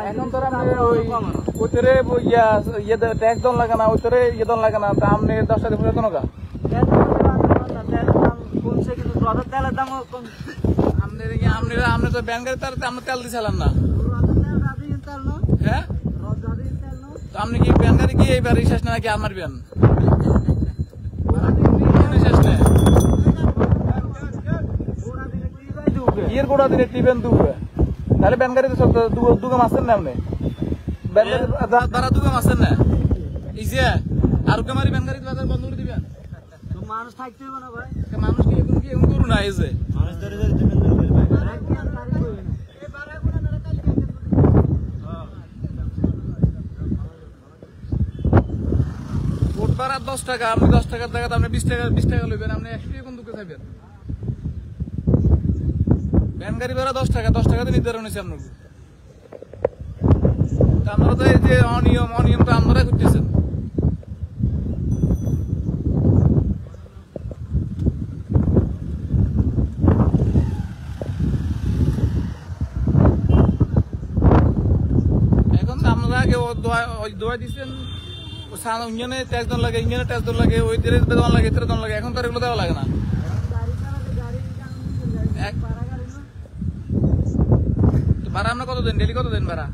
এখন তো আপনি ওইতরে ট্যাক্স দন লাগে না, ওইতরে দন লাগে না, তা আপনি 10 টাকা পুরো দন গা আপনি তো ব্যাংকের তার আপনি তেল দিছিলেন না, হ্যাঁ? আপনি কি ব্যাংকারি কি এইবার শেষ না নাকি আমার ব্যান শেষ না ইয়ের গোড়া দিনে টিবেন দুপুরে, তাহলে ব্যাংকারি তো দুগাম আসেন না আপনি তারা দুগাম আসেন না এই যে আর কামারি ব্যাংকারি বাজার বন্ধ করে দিবেন মানুষ থাকতে হবে না ভাই, মানুষ কি এখন কি এমন করু না এই যে মানুষ ধরে ধরে দিবেন কোট ভাড়া 10 টাকা, আপনি 10 টাকার জায়গাতে আপনি 20 টাকা লইবেন, আপনি 100 টাকা কোন দুকে চাইবেন? ভ্যান গাড়ি ভাড়া 10 টাকাতে নির্ধারণ হয়েছে আপনার, আপনারা তো এই যে অনিয়ম তো আপনারা করতেছেন। এখন তো আপনারা আগে দোয়া দিচ্ছেন ইঞ্জিনে ট্যাক্স দন লাগে, ইঞ্জিনে ট্যাক্স দন লাগে, ওই দেড়ে দন লাগে, এতে দন লাগে, এখন তো এগুলো দেওয়া লাগে না। ভাড়া আপনার কত দেন, ডেলি কত দেন ভাড়া?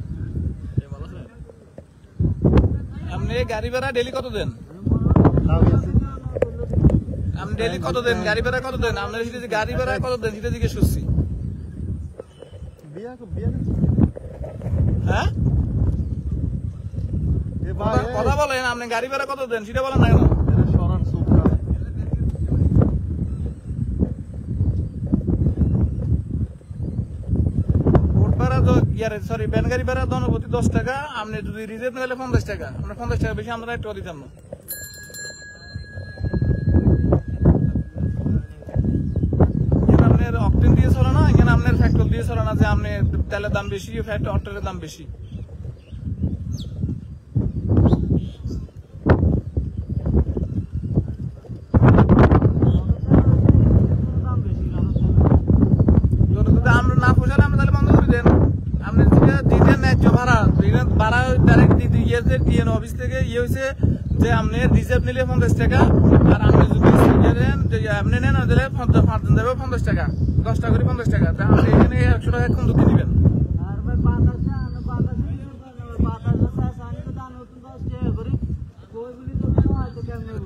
আপনি গাড়ি ভাড়া ডেলি কত দেন? আপনি ডেলি কত দেন, গাড়ি ভাড়া কত দেন? আপনার গাড়ি ভাড়া কত দেন সেটা জিজ্ঞেস করছি। হ্যাঁ কথা বলেন, আপনি গাড়ি ভাড়া কত দেন সেটা বলেন না কেন? সরি ভ্যান গাড়ি ভাড়া জনপ্রতি 10 টাকা, আপনি যদি রিজার্ভ নিলে 50 টাকা, আমরা 50 টাকা বেশি আমরা একটু দিতাম না। আপনার অকটেন দিয়ে চলে না, এখানে আপনার ফ্যাক্টর দিয়ে চলে না যে আপনি তেলের দাম বেশি, অকটেনের দাম বেশি। আমরা না পোষালে আমরা তাহলে বন্ধ করে দেন। আপনি দিতেন ন্যায্য ভাড়া, ভাড়া ডাইরেক্ট দিয়ে অফিস থেকে ইয়ে হয়েছে যে আপনি রিজার্ভ নিলে 50 টাকা, আর আপনি যদি আপনি নেন দিলে 50 টাকা, 10 টাকা করে 50 টাকা, আপনি এখানে 100 টাকা কম দিতে দিবেন।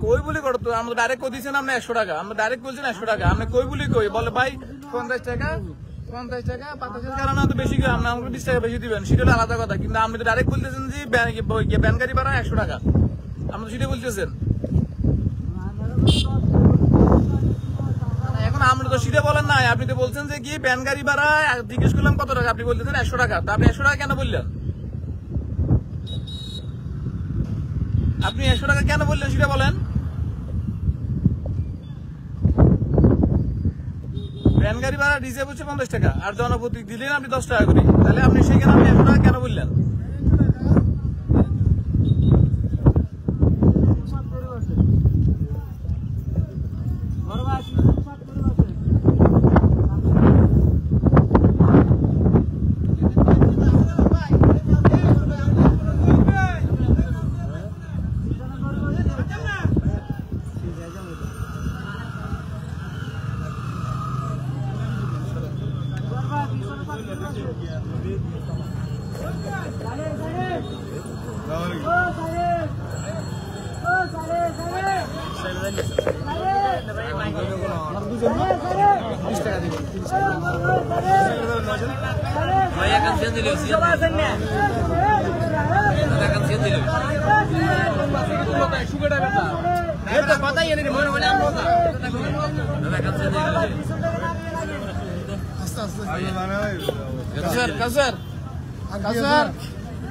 কই বলি করতো আমরা ডাইরেক্ট কই দিয়েছেন আপনি 100 টাকা, আমরা ডাইরেক্ট বলছেন 100 টাকা, আপনি কই বলি কই বলে ভাই 50 টাকা 50 টাকা 50 কারণে তো বেশি আপনি আমাকে 20 টাকা বেশি দিবেন, সেটা আলাদা কথা, কিন্তু আপনি তো ডাইরেক্ট বলতেছেন যে ব্যান গাড়ি ভাড়া 100 টাকা, আপনি তো সেটা বলতেছেন। এখন আপনি তো সেটা বলেন না, আপনি তো বলছেন যে কি ব্যান গাড়ি ভাড়া জিজ্ঞেস করলাম কত টাকা, আপনি বলতেছেন 100 টাকা, তা আপনি 100 টাকা কেন বললেন? আপনি 100 টাকা কেন বললেন সেটা বলেন। ভ্যান গাড়ি ভাড়া রিজার্ভ হচ্ছে 50 টাকা, আর জনপ্রতি দিলেন আপনি 10 টাকা করে, তাহলে আপনি সেখানে আপনি 100 টাকা কেন বললেন?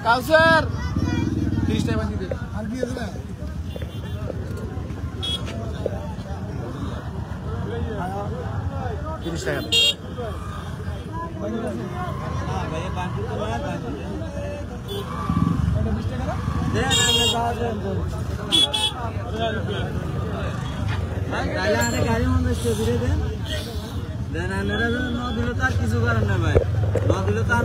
কাউসার 30 টাকা বাকি দে আর কি আছে না 30 টাকা ভাই বাকি তো না বাকি এটা 20 টাকা দে না দাও দে গাড়ি মধ্যে ঘুরে দেন দিলে তার কিছু করার না ভাই, ন দিলে তার